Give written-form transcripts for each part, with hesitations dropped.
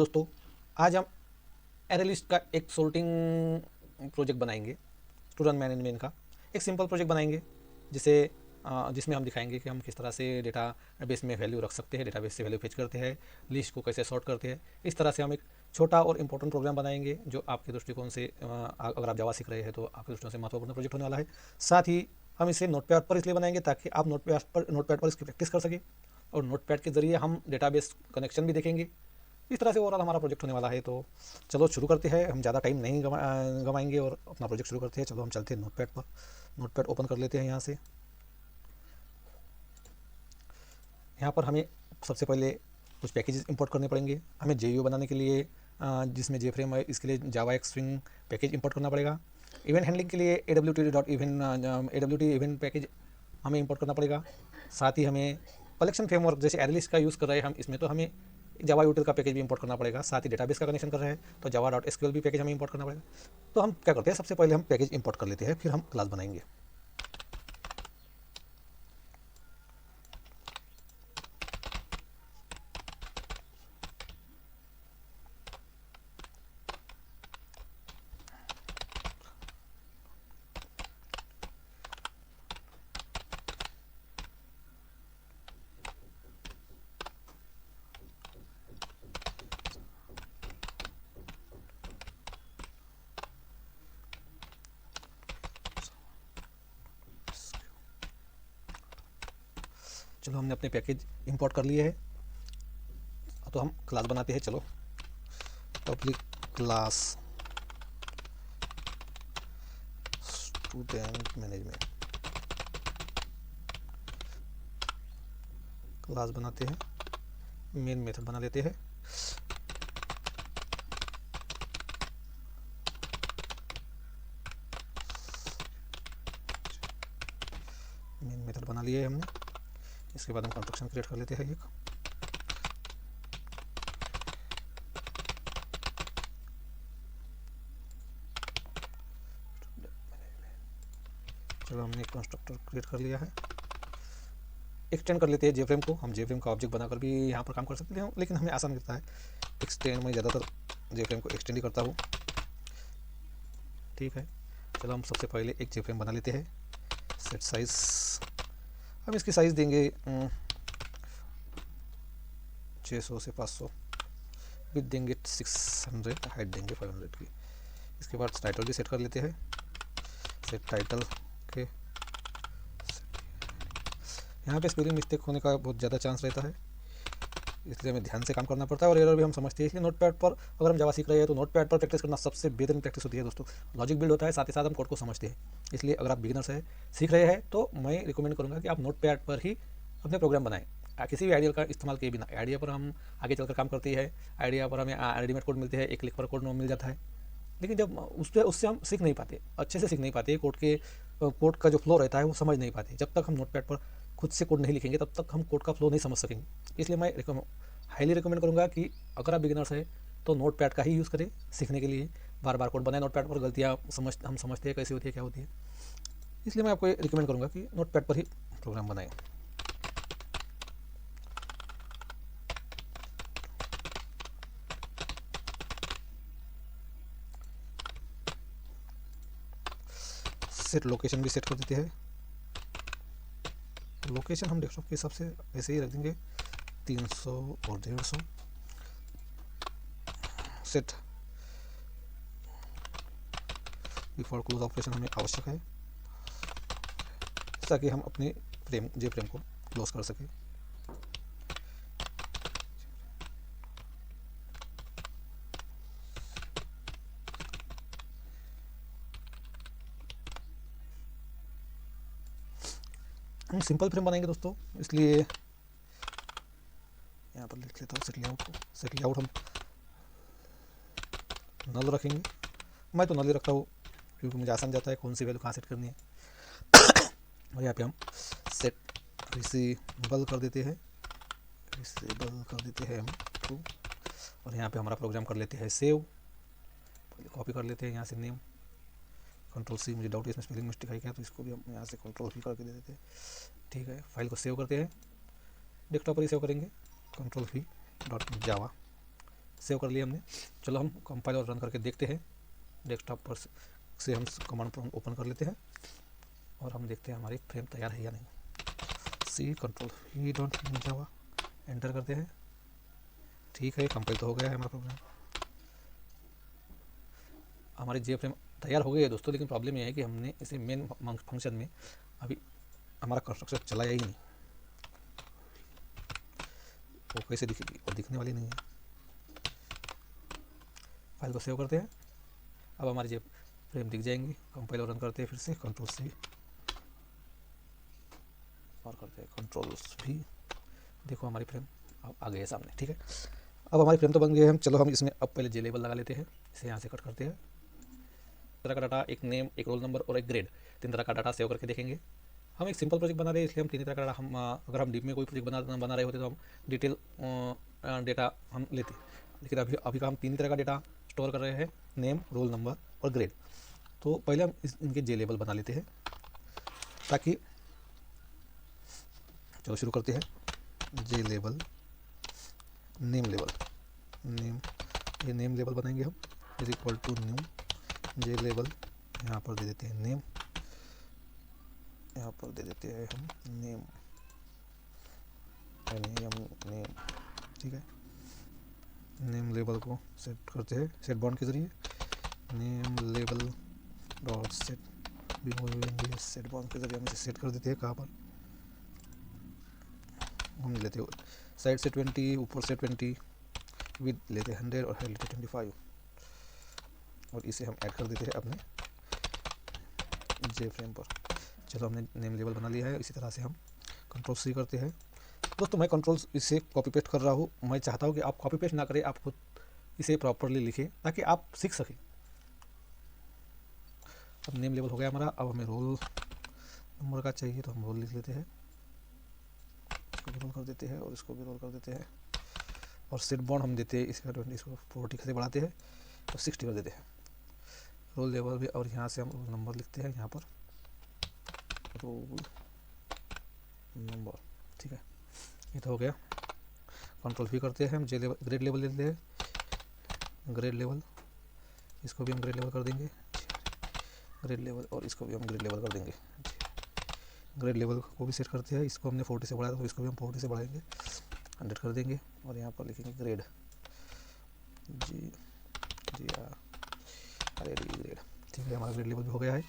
दोस्तों, आज हम एरे लिस्ट का एक सॉर्टिंग प्रोजेक्ट बनाएंगे। स्टूडेंट मैनेजमेंट का एक सिंपल प्रोजेक्ट बनाएंगे जिसे जिसमें हम दिखाएंगे कि हम किस तरह से डेटा बेस में वैल्यू रख सकते हैं, डेटाबेस से वैल्यू फेच करते हैं, लिस्ट को कैसे सॉर्ट करते हैं। इस तरह से हम एक छोटा और इम्पोर्टेंट प्रोग्राम बनाएंगे जो आपके दृष्टिकोण से अगर आप जावा सीख रहे हैं तो आपके दृष्टिकोण से महत्वपूर्ण प्रोजेक्ट होने वाला है। साथ ही हम इसे नोटपैड पर इसलिए बनाएंगे ताकि आप नोटपैड पर इसकी प्रैक्टिस कर सकें और नोटपैड के जरिए हम डेटाबेस कनेक्शन भी देखेंगे। इस तरह से ओवरऑल हमारा प्रोजेक्ट होने वाला है। तो चलो शुरू करते हैं, हम ज़्यादा टाइम नहीं गवाएंगे और अपना प्रोजेक्ट शुरू करते हैं। चलो हम चलते हैं नोटपैड पर। नोटपैड ओपन कर लेते हैं। यहाँ पर हमें सबसे पहले कुछ पैकेजेस इंपोर्ट करने पड़ेंगे। हमें JUI बनाने के लिए जिसमें जेफ्रेम है, इसके लिए जावा एक स्विंग पैकेज इंपोर्ट करना पड़ेगा। इवेंट हैंडलिंग के लिए AWT इवेंट पैकेज हमें इंपोर्ट करना पड़ेगा। साथ ही हमें कलेक्शन फ्रेमवर्क जैसे एरेलिस का यूज़ कर रहे हैं हम इसमें, तो हमें जावा यूटिल का पैकेज भी इंपोर्ट करना पड़ेगा। साथ ही डेटाबेस का कनेक्शन कर रहे हैं तो java.sql भी पैकेज हमें इंपोर्ट करना पड़ेगा। तो हम क्या करते हैं, सबसे पहले हम पैकेज इंपोर्ट कर लेते हैं, फिर हम क्लास बनाएंगे। चलो हमने अपने पैकेज इंपोर्ट कर लिए है, तो हम क्लास बनाते हैं। चलो public class student management class बनाते हैं, मेन मेथड बना लेते हैं। मेन मेथड बना लिया है हमने। इसके बाद हम कंस्ट्रक्शन क्रिएट कर लेते हैं एक। चलो हमने एक कंस्ट्रक्टर क्रिएट कर लिया है। एक्सटेंड कर लेते हैं जेफ्रेम को। हम जेफ्रेम का ऑब्जेक्ट बनाकर भी यहाँ पर काम कर सकते हैं, लेकिन हमें आसान लगता है एक्सटेंड। मैं ज़्यादातर जेफ्रेम को एक्सटेंड ही करता हूँ। ठीक है, चलो हम सबसे पहले एक जेफ्रेम बना लेते हैं। सेट साइज, हम इसकी साइज़ देंगे 600 से 500, विथ देंगे 600, हाइट देंगे 500 की। इसके बाद टाइटल भी सेट कर लेते हैं। सेट टाइटल के यहाँ पे स्पेलिंग मिस्टेक होने का बहुत ज़्यादा चांस रहता है, इसलिए हमें ध्यान से काम करना पड़ता है और एरर भी हम समझते हैं। इसलिए नोटपैड पर अगर हम जावा सीख रहे हैं तो नोटपैड पर प्रैक्टिस करना सबसे बेहतरीन प्रैक्टिस होती है दोस्तों। लॉजिक बिल्ड होता है, साथ ही साथ हम कोड को समझते हैं। इसलिए अगर आप बिगिनर्स हैं, सीख रहे हैं, तो मैं रिकमेंड करूँगा कि आप नोटपैड पर ही अपने प्रोग्राम बनाएं। किसी भी आइडिया का इस्तेमाल किए बिना। आइडिया पर हम आगे चलकर काम करती है, आइडिया पर हमें रेडीमेड कोड मिलते हैं, एक क्लिक पर कोड मिल जाता है, लेकिन जब उससे हम सीख नहीं पाते, अच्छे से सीख नहीं पाते। कोड का जो फ्लो रहता है वो समझ नहीं पाते। जब तक हम नोटपैड पर खुद से कोड नहीं लिखेंगे तब तक हम कोड का फ्लो नहीं समझ सकेंगे। इसलिए मैं हाईली रिकमेंड करूँगा कि अगर आप बिगिनर्स हैं तो नोटपैड का ही यूज़ करें सीखने के लिए। बार बार कोड बनाए नोटपैड पर, गलतियाँ हम समझते हैं कैसी होती है, क्या होती है। इसलिए मैं आपको रिकमेंड करूँगा कि नोटपैड पर ही प्रोग्राम बनाएं। सेट लोकेशन भी सेट कर देते हैं। लोकेशन हम डेस्कटॉप के हिसाब से ऐसे ही रख देंगे 300 और 150। सेट डिफॉल्ट क्लोज ऑपरेशन हमें आवश्यक है ताकि हम अपने जेफ्रेम को क्लोज कर सकें। हम सिंपल फ्रेम बनाएंगे दोस्तों, इसलिए यहाँ पर लिख लेता हूँ सेट लेआउट को। सेट लेआउट हम नल रखेंगे। मैं तो नल ही रखता हूँ क्योंकि मुझे आसान जाता है कौन सी वैल्यू कहाँ सेट करनी है। और यहाँ पे हम सेट रिसीवेबल कर देते हैं, हम ट्रू। और यहाँ पे हमारा प्रोग्राम कर लेते हैं सेव। पहले कॉपी कर लेते हैं यहाँ से नेम, Ctrl+C। मुझे डाउट है इसमें स्पेलिंग मिस्टेक है क्या, तो इसको भी हम यहाँ से Ctrl+V करके दे देते हैं। ठीक है, फाइल को सेव करते हैं, डेस्कटॉप पर ही सेव करेंगे, Ctrl+V.java। सेव कर लिया हमने। चलो हम कंपाइल और रन करके देखते हैं। डेस्कटॉप पर से हम कमांड प्रॉम्प्ट ओपन कर लेते हैं और हम देखते हैं हमारी फ्रेम तैयार है या नहीं। सी कंट्रोल ही डॉट जावा एंटर करते हैं। ठीक है, कंपाइल तो हो गया है हमारा प्रोग्राम। हमारी जे फ्रेम तैयार हो गई है दोस्तों, लेकिन प्रॉब्लम यह है कि हमने इसे मेन फंक्शन में अभी हमारा कंस्ट्रक्शन चलाया ही नहीं। वो कैसे दिखेगी, वो दिखने वाली नहीं है। फाइल को सेव करते हैं। अब हमारी जे फ्रेम दिख जाएंगी। कंपाइल और रन करते हैं फिर से, कंट्रोल सी और करते हैं कंट्रोल भी। देखो हमारी फ्रेम अब आ गई है सामने। ठीक है, अब हमारी फ्रेम तो बन गई है। हम चलो हम इसमें अब पहले जे लेबल लगा लेते हैं। इसे यहाँ से कट करते हैं। तरह का डाटा, एक नेम, एक रोल नंबर और एक ग्रेड, 3 तरह का डाटा सेव करके देखेंगे। हम एक सिंपल प्रोजेक्ट बना रहे हैं इसलिए हम 3 तरह का डाटा हम अगर हम डीप में कोई प्रोजेक्ट बना रहे होते तो हम डिटेल डेटा हम लेते, लेकिन अभी का हम 3 तरह का डेटा स्टोर कर रहे हैं, नेम, रोल नंबर और ग्रेड। तो पहले हम इनके जे लेबल बना लेते हैं ताकि, चलो शुरू करते हैं। जे लेबल, नेम लेबल, ये नेम लेबल बनाएंगे हम, is equal to new J label. यहाँ पर दे देते हैं नेम, यहाँ पर दे देते हैं हम नेम, नेम। ठीक है, नेम लेबल को सेट करते हैं सेट बॉन्ड के जरिए। Name label dot set set bond के जरिए हम इसे सेट कर देते हैं। कहाँ पर हम लेते हैं साइड से 20, ऊपर से 20, विद लेते हैं 100 और हाइट लेते 25 और इसे हम ऐड कर देते हैं अपने जे फ्रेम पर। चलो हमने नेम लेबल बना लिया है। इसी तरह से हम कंट्रोल सी करते हैं। दोस्तों मैं कंट्रोल इसे कॉपी पेस्ट कर रहा हूँ। मैं चाहता हूँ कि आप कॉपी पेस्ट ना करें, आप खुद इसे प्रॉपरली लिखें ताकि आप सीख सकें। अब नेम लेबल हो गया हमारा। अब हमें रोल नंबर का चाहिए तो हम रोल लिख लेते हैं, इसको भी रोल कर देते हैं और इसको भी रोल कर देते हैं। और सेट बॉन्ड हम देते हैं इसका 20, इसको 40 से बढ़ाते हैं और 60 कर देते हैं। रोल लेवल भी, और यहाँ से हम रोल नंबर लिखते हैं, यहाँ पर रोल नंबर। ठीक है, ये तो हो गया। कंट्रोल भी करते हैं हम। जे लेवल, ग्रेड लेवल लेते हैं, ग्रेड लेवल, इसको भी हम ग्रेड लेवल कर देंगे, ग्रेड लेवल, और इसको भी हम ग्रेड लेवल कर देंगे। ग्रेड लेवल को भी सेट करते हैं। इसको हमने 40 से बढ़ाया तो इसको भी हम 40 से बढ़ाएंगे, 100 कर देंगे और यहाँ पर लिखेंगे ग्रेड, जी ग्रेड। ठीक है, हमारा ग्रेड लेवल भी हो गया है।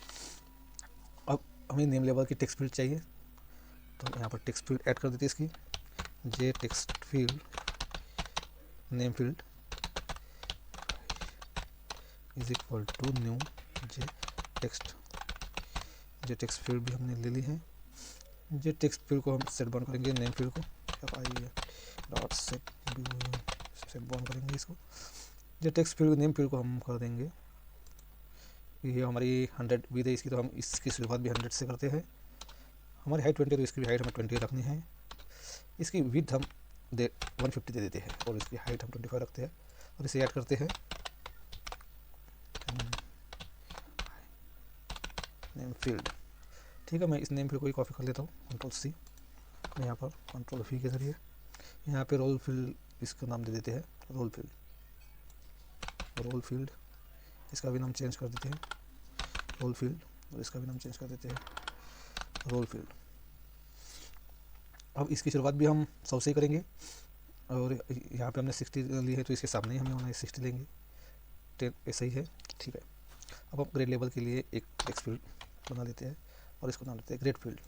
अब हमें नेम लेवल की टेक्स्ट फील्ड चाहिए तो यहाँ पर टेक्स्ट फील्ड ऐड कर देते हैं इसकी। J text field name field is equal to new J text. J text field भी हमने ले ली है। जे टेक्स्ट फील्ड को हम सेट बॉन्ड करेंगे नेम फील्ड को, डॉट सेट बॉन्ड करेंगे इसको। जे टेक्स्ट फील्ड नेम फील्ड को हम कर देंगे, ये हमारी 100 विद है इसकी, तो हम इसकी शुरुआत भी 100 से करते हैं। हमारी हाइट 20 है तो इसकी भी हाइट हमें 20 रखनी है। इसकी विथ हम 150 दे देते हैं और इसकी हाइट हम 25 रखते हैं और इसे ऐड करते हैं नेम फील्ड। ठीक है, मैं इस नेम फील्ड को ही कॉपी कर लेता हूँ, कंट्रोल सी, यहाँ पर कंट्रोल वी के जरिए यहाँ पे रोल फील्ड इसका नाम दे देते हैं रोल फील्ड। इसका भी नाम चेंज कर देते हैं रोल फील्ड और इसका भी नाम चेंज कर देते हैं रोल फील्ड। अब इसकी शुरुआत भी हम 100 से ही करेंगे और यहाँ पे हमने 60 ली है तो इसके सामने ही हमें होना है 60 लेंगे, 10 ऐसा ही है। ठीक है, अब हम ग्रेड लेवल के लिए एक टेक्स्ट फील्ड बना लेते हैं और इसको नाम देते हैं ग्रेड फील्ड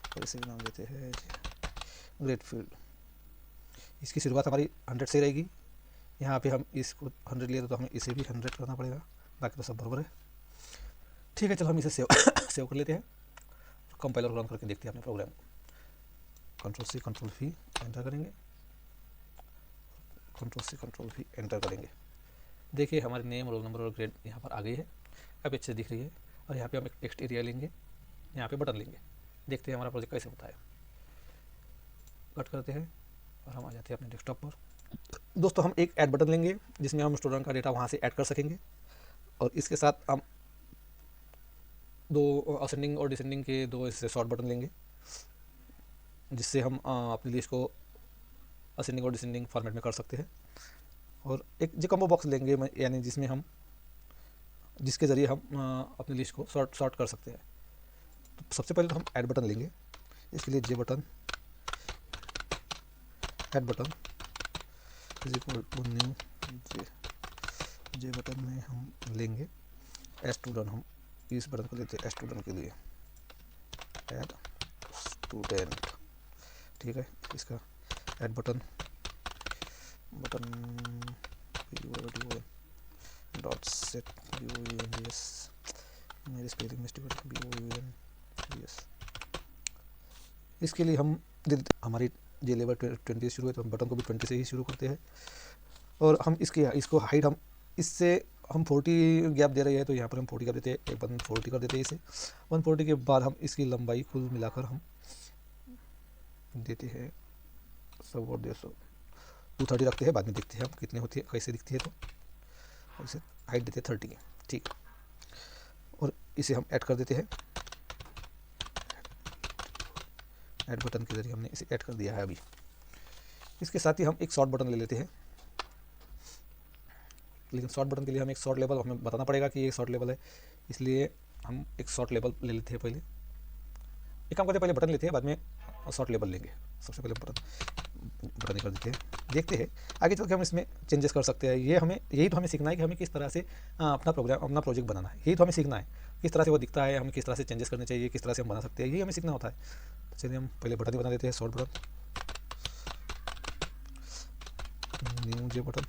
और इसे भी नाम देते हैं ग्रेड फील्ड। इसकी शुरुआत हमारी 100 से रहेगी। यहाँ पे हम इसको 100 लिए तो हमें इसे भी 100 करना पड़ेगा, बाकी तो सब बराबर है। ठीक है, चलो हम इसे सेव सेव कर लेते हैं। कंपाइलर रन करके देखते हैं अपने प्रोग्राम को। Control C control V enter करेंगे, control C control V enter करेंगे। देखिए हमारे नेम, रोल नंबर और ग्रेड यहाँ पर आ गई है, काफ़ी अच्छे दिख रही है। और यहाँ पे हम एक टेक्स्ट एरिया लेंगे, यहाँ पे बटन लेंगे, देखते हैं हमारा प्रोजेक्ट कैसे होता है। कट करते हैं और हम आ जाते हैं अपने डेस्कटॉप पर। दोस्तों हम एक ऐड बटन लेंगे जिसमें हम स्टूडेंट का डेटा वहाँ से ऐड कर सकेंगे और इसके साथ हम 2 असेंडिंग और डिसेंडिंग के 2 इससे शॉर्ट बटन लेंगे। जिससे हम अपनी लिस्ट को असेंडिंग और डिसेंडिंग फॉर्मेट में कर सकते हैं। और एक जो कम्बो बॉक्स लेंगे यानी जिसमें हम जिसके ज़रिए हम अपनी लिस्ट को सॉर्ट कर सकते हैं। तो सबसे पहले तो हम ऐड बटन लेंगे। इसके लिए J button add button is equal to new J button में हम लेंगे स्टूडेंट। हम इस बटन को लेते हैं स्टूडेंट के लिए, ऐड स्टूडेंट। ठीक है, इसका add button dot set BOUNDS, मेरी स्पेलिंग मिस्टेक है, BOUNDS। इसके लिए हम हमारी जे लेवल 20 से शुरू है तो हम बटन को भी 20 से ही शुरू करते हैं। और हम इसको हाइट हम इससे हम 40 गैप दे रहे हैं तो यहाँ पर हम 40 गैप देते हैं, 140 कर देते हैं इसे। 140 के बाद हम इसकी लंबाई कुल मिलाकर हम देते हैं 100 और 150, 230 रखते हैं। बाद में देखते हैं हम कितने होती है, कैसे दिखती है। तो और इसे हाइट देते हैं 30। ठीक, और इसे हम ऐड कर देते हैं। ऐड बटन के जरिए हमने इसे ऐड कर दिया है अभी। इसके साथ ही हम एक शॉर्ट बटन ले लेते हैं, लेकिन शॉर्ट बटन के लिए हमें एक शॉर्ट लेबल हमें बताना पड़ेगा कि ये शॉर्ट लेबल है, इसलिए हम एक शॉर्ट लेबल ले लेते हैं। पहले एक काम करते हैं, पहले बटन लेते हैं, बाद में शॉर्ट लेबल लेंगे। सबसे पहले बटन कर देते हैं, देखते हैं आगे चल के हम इसमें चेंजेस कर सकते हैं। यही तो हमें सीखना है कि हमें किस तरह से अपना प्रोजेक्ट बनाना है। यही तो हमें सीखना है, किस तरह से वो दिखता है, हमें किस तरह से चेंजेस करने चाहिए, किस तरह से हम बना सकते हैं, यही हमें सीखना होता है। तो चलिए हम पहले बटन ही बना देते हैं, short button, new J button.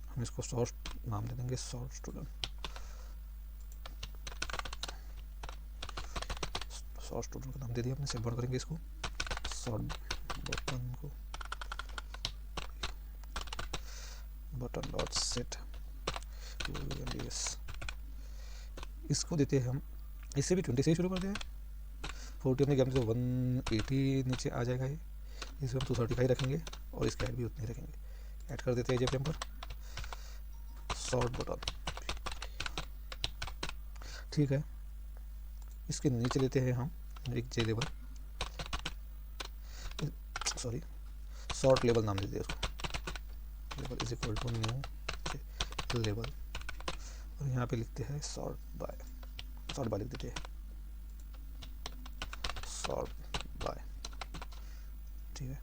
हम इसको शॉर्ट नाम दे देंगे, शॉर्ट स्टूडेंट। शॉर्ट स्टूडेंट का नाम दे दिया हमने। सेव करेंगे इसको, शॉर्ट बटन को बटन डॉट सेट BOUNDS। इसको देते हैं हम, इससे भी 20 से ही शुरू करते हैं। 40 अपने गेम से 180 नीचे आ जाएगा ये। इसमें हम 235 रखेंगे और इसका ऐड भी उतनी रखेंगे। ऐड कर देते हैं जे फ्रेम पर शॉर्ट बटन। ठीक है, इसके नीचे लेते हैं हम एक J label, sorry sort label नाम देते हैं उसको। Label is equal to new label, और यहाँ पे लिखते हैं शॉर्ट बाय लिख देते हैं, शॉर्ट बाय। ठीक है,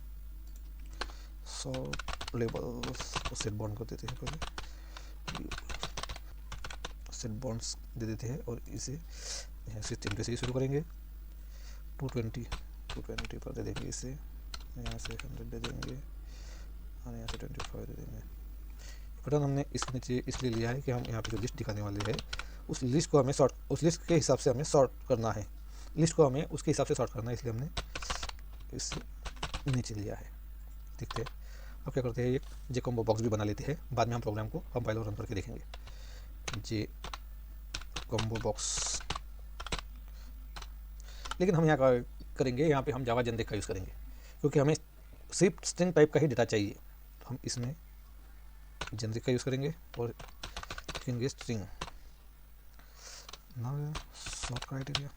शॉर्ट लेबल को सेट बॉन्ड कर देते हैं, पहले सेट बॉन्ड्स दे देते हैं। और इसे यहाँ से 10 से ही शुरू करेंगे, 220 पर दे देंगे इसे। यहाँ से 100 दे देंगे और यहाँ से 25 दे देंगे। बटन हमने इसके नीचे इसलिए लिया है कि हम यहाँ पे जो लिस्ट दिखाने वाले हैं उस लिस्ट को हमें उस लिस्ट के हिसाब से हमें सॉर्ट करना है। लिस्ट को हमें उसके हिसाब से सॉर्ट करना है, इसलिए हमने इससे नीचे लिया है। देखते हैं अब क्या करते हैं, एक जे कॉम्बो बॉक्स भी बना लेते हैं। बाद में हम प्रोग्राम को कंपाइल और रन करके देखेंगे। जे कॉम्बो बॉक्स, लेकिन हम यहाँ करेंगे, यहाँ पे हम जावा जनरिक का यूज़ करेंगे क्योंकि हमें सिर्फ स्ट्रिंग टाइप का ही डेटा चाहिए। तो हम इसमें जनरिक का यूज़ करेंगे और लिखेंगे string. Now sort criteria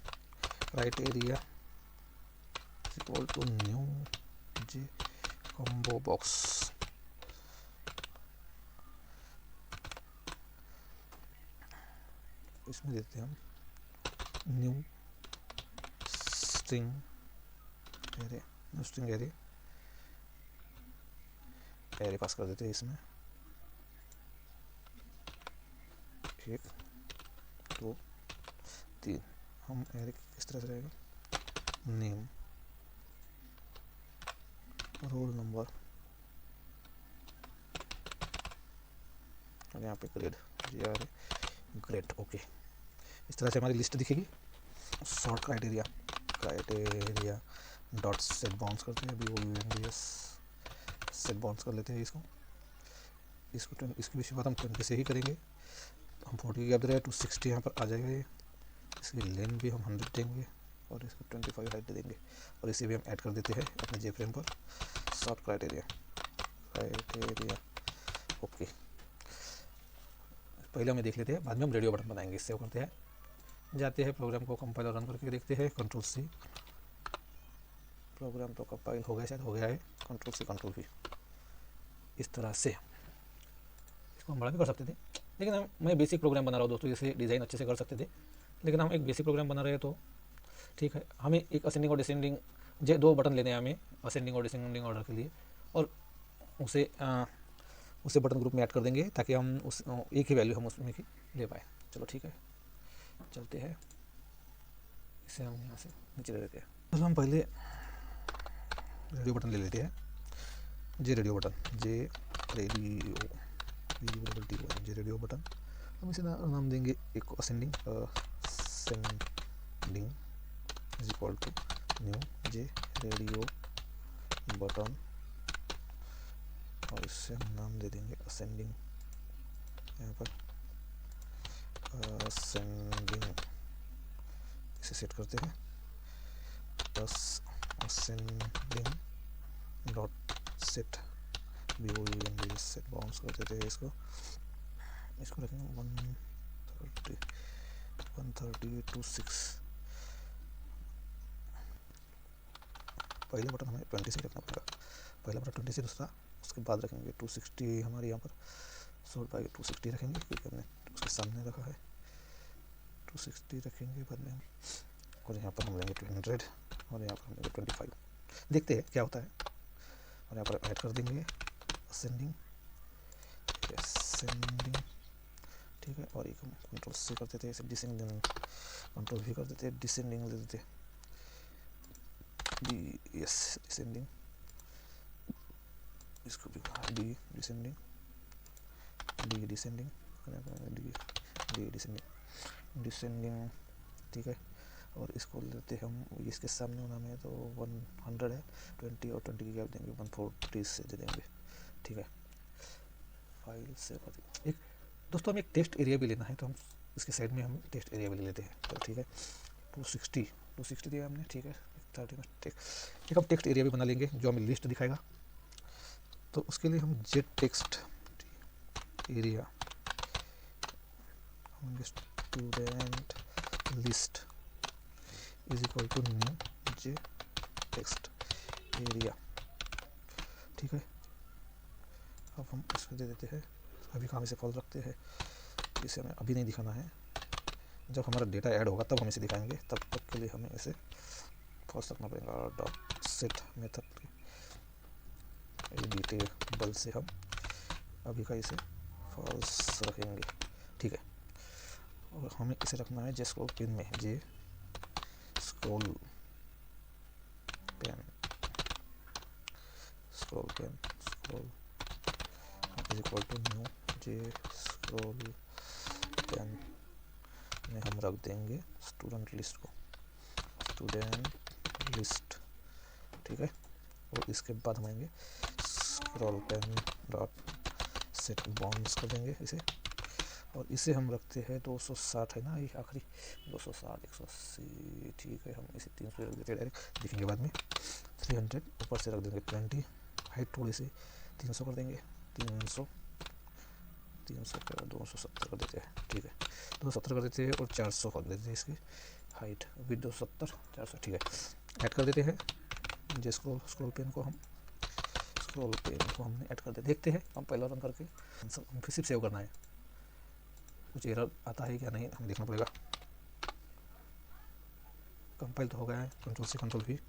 equal to new J combo box. इसमें देते हैं हम न्यू स्ट्रिंग एरे पास कर देते हैं इसमें। 1 2 3 हम एरे किस तरह से रहेगा, नेम, रोल नंबर और यहाँ पे ग्रेड। ओके, इस तरह से हमारी लिस्ट दिखेगी। Sort criteria dot set bounce करते हैं, BOUNDS सेट बाउंस कर लेते हैं इसको इसकी भी शुरुआत हम 20 से ही करेंगे। हम 40 की गैप दे रहे हैं, 260 यहाँ पर आ जाएगा ये। इसकी लेंथ भी हम 100 देंगे और इसको 25 हाइट दे देंगे और इसे भी हम ऐड कर देते हैं अपने जे फ्रेम पर। सॉर्ट क्राइटेरिया ओके, पहले हमें देख लेते हैं, बाद में हम रेडियो बटन बनाएंगे। सेव करते हैं, जाते हैं प्रोग्राम को कंपाइल और रन करके देखते हैं, Ctrl+C प्रोग्राम तो कंपाइल हो गया, शायद हो गया है। कंट्रोल से कंट्रोल भी इस तरह से इसको हम बड़ा भी कर सकते थे, लेकिन मैं बेसिक प्रोग्राम बना रहा हूँ दोस्तों, जैसे डिज़ाइन अच्छे से कर सकते थे, लेकिन हम एक बेसिक प्रोग्राम बना रहे हैं तो ठीक है। हमें एक असेंडिंग और डिसेंडिंग दो बटन लेने हैं हमें असेंडिंग और डिसेंडिंग ऑर्डर के लिए, और उसे बटन ग्रुप में ऐड कर देंगे ताकि हम उस एक ही वैल्यू हम उसमें की ले पाए। चलो ठीक है, चलते हैं। इसे हम यहाँ से नीचे ले लेते हैं। चलो हम पहले रेडियो बटन ले लेते हैं। J radio button, J radio J radio button, हम इसे नाम देंगे एक ascending is equal to new J radio button, और इससे हम नाम दे देंगे असेंडिंग। यहाँ पर असेंडिंग इसे सेट करते हैं, ascending dot set BOUND set bounce कर देते हैं। इसको रखेंगे 130 पहले बटन हमें 20 से रखना पड़ेगा, पहला बटन 20 से दूसरा, उसके बाद रखेंगे 260 हमारे यहाँ पर सॉर्ट बाय 260 रखेंगे क्योंकि हमने उसके सामने रखा है। 260 रखेंगे बाद में, और यहाँ पर हम लेंगे 200 और यहाँ पर हम लेंगे 25। देखते हैं क्या होता है, और यहाँ पर ऐड कर देंगे असेंडिंग ठीक है। और एक हम कंट्रोल से कर देते हैं इसे डिसेंडिंग, कंट्रोल भी कर देते हैं, डिसेंडिंग दे देते हैं डिसेंडिंग, इसको भी डिसेंडिंग डिसेंडिंग ठीक है। और इसको लेते हैं हम, इसके सामने होना में तो 100 है, 20 और 20 की गैप देंगे 140 से दे देंगे ठीक है। फाइल सेव कर देंगे। एक दोस्तों हमें एक टेक्स्ट एरिया भी लेना है, तो हम इसके साइड में हम टेक्स्ट एरिया भी ले लेते हैं। तो ठीक है 260 दिया हमने ठीक है। 30 एक हम टेक्स्ट एरिया भी बना लेंगे जो हमें लिस्ट दिखाएगा। तो उसके लिए हम jet text area student list is equal to new J text area ठीक है। अब हम इसको दे देते हैं, अभी काम इसे फॉल रखते हैं, इसे हमें अभी नहीं दिखाना है, जब हमारा डेटा ऐड होगा तब हम इसे दिखाएंगे, तब तक के लिए हमें इसे फॉल्स रखना पड़ेगा। डॉट सेट मेथड एडिटेबल से हम अभी का इसे फॉल्स रखेंगे ठीक है। और हमें इसे रखना है जे स्क्रॉल पेन में, J scroll pane is equal to new J scroll pane में हम रख देंगे स्टूडेंट लिस्ट को, स्टूडेंट लिस्ट ठीक है। और इसके बाद हम आएंगे scroll pane dot set bounds कर देंगे इसे, और इसे हम रखते हैं 260 है ना, ये आखिरी 260 180 ठीक है। हम इसे 300 रख देते हैं, डायरेक्ट दिखेंगे बाद में। 300 ऊपर से रख देंगे 20, हाइट थोड़ी सी 300 कर देंगे, 300 का 270 कर देते हैं ठीक है। 270 कर देते हैं और 400 कर देते हैं इसकी हाइट, अभी 270 400 ठीक है। ऐड कर देते हैं जे स्क्रॉल पेन को हमने ऐड कर दिया। देखते हैं हम पहला रन करके, हम फिर सिर्फ सेव करना है, कुछ एरर आता है क्या नहीं हमें देखना पड़ेगा। कंपाइल तो हो गया है, कंट्रोल से कंट्रोल भी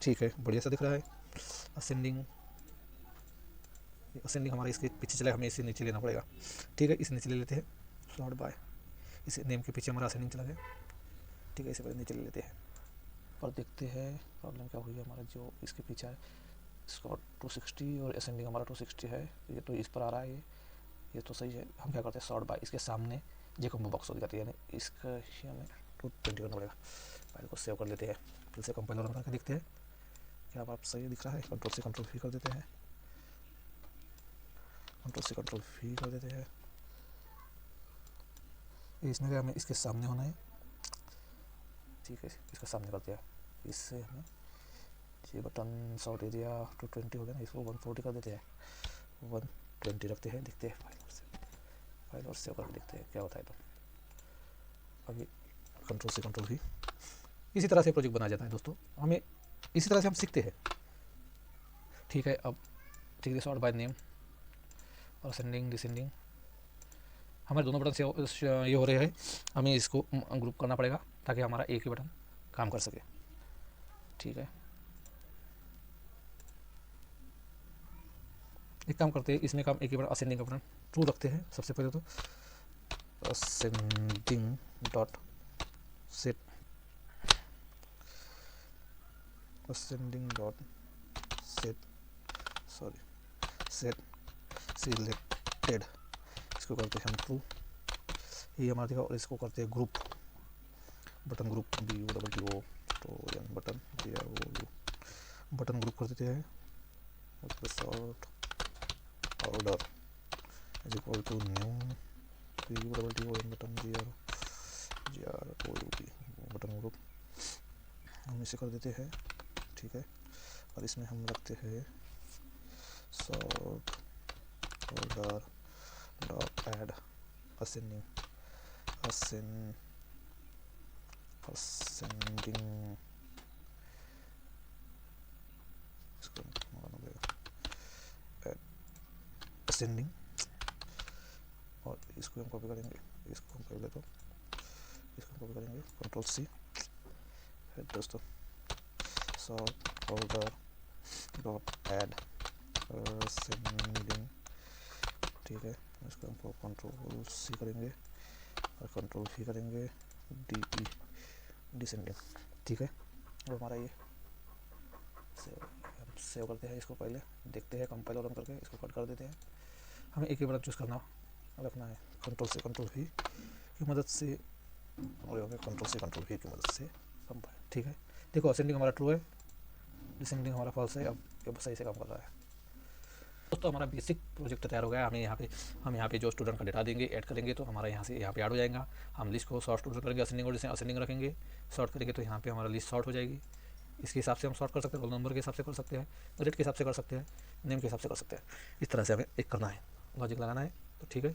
ठीक है, बढ़िया सा दिख रहा है। असेंडिंग हमारा इसके पीछे चला, हमें इसे नीचे लेना पड़ेगा ठीक है। इसे नीचे ले लेते हैं, सॉर्ट बाय इसे नेम के पीछे हमारा असेंडिंग चला गया ठीक है। इसे पहले नीचे ले लेते हैं और देखते हैं प्रॉब्लम क्या हुई है। हमारा जो इसके पीछे है इसका 260 और असेंडिंग हमारा 260 है, ये तो इस पर आ रहा है, ये तो सही है। हम क्या करते हैं सॉर्ट बाय इसके सामने जे कॉम्बो बॉक्स हो जाती है, यानी इसका हमें 220 करना पड़ेगा। फाइल को सेव कर लेते हैं, फिर से कंपाइलर रन करके देखते हैं क्या आप सही दिख रहा है। कंट्रोल से कंट्रोल भी कर देते हैं, इसमें हमें इसके सामने होना है ठीक है। इसका सामने कर दिया, इससे हमें ये बटन सॉर्ट एरिया 220 हो गया ना, इसको 140 कर देते हैं, 120 रखते हैं। देखते हैं फाइल और सेव करके देखते हैं क्या होता है। तो अभी कंट्रोल से कंट्रोल भी इसी तरह से प्रोजेक्ट बनाया जाता है दोस्तों। हमें इसी तरह से हम सीखते हैं। ठीक है, अब take the sort by name और असेंडिंग डिसेंडिंग, हमारे दोनों बटन से ये हो रहे हैं, हमें इसको ग्रुप करना पड़ेगा ताकि हमारा एक ही बटन काम कर सके। ठीक है, एक काम करते हैं, इसमें काम एक ही बटन असेंडिंग का बटन ट्रू रखते हैं। सबसे पहले तो ascending dot set, ascending dot set selected, इसको करते हैं हम ट्रू, ये हमारा देखा। और इसको करते हैं ग्रुप, बटन ग्रुप BUTTO तो बटन BROU, बटन ग्रुप कर देते हैं। Sort order is equal to new BUTTO button GROUP, button group हम इसे कर देते हैं। ठीक है, और इसमें हम रखते हैं sort order dot add ascending इसको असेंडिंग, और इसको हम कॉपी करेंगे, इसको हम पहले तो इसको कॉपी करेंगे, Ctrl+C है दोस्तों, sort order dot add ascending. ठीक है, इसको हम Ctrl+C करेंगे और Ctrl+V करेंगे, DE डिसेंडिंग। ठीक है, और हमारा ये सेव करते हैं, इसको पहले देखते हैं कंपाइल और रन करके, इसको कट कर देते हैं। हमें एक ही बटन चूज़ रखना है, Ctrl+C Ctrl+V की मदद से, और Ctrl+C Ctrl+V की मदद से कंपाइल। ठीक है, देखो असेंडिंग हमारा ट्रू है, डिसेंडिंग हमारा फॉल्स है। अब ये सही से काम कर रहा है दोस्तों। हमारा बेसिक प्रोजेक्ट तैयार हो गया। हम यहाँ पे जो स्टूडेंट का डेटा देंगे, ऐड करेंगे तो हमारा यहाँ से यहाँ पे ऐड हो जाएगा। हम लिस्ट को सॉर्ट करेंगे, असेंडिंग और असेंडिंग रखेंगे, सॉर्ट करेंगे तो यहाँ पे हमारा लिस्ट सॉर्ट हो जाएगी। इसके हिसाब से हम सॉर्ट कर सकते हैं, रोल नंबर के हिसाब से कर सकते हैं, रेट के हिसाब से कर सकते हैं, नेम के हिसाब से कर सकते हैं। इस तरह से हमें एक करना है, लॉजिक लगाना है। तो ठीक है।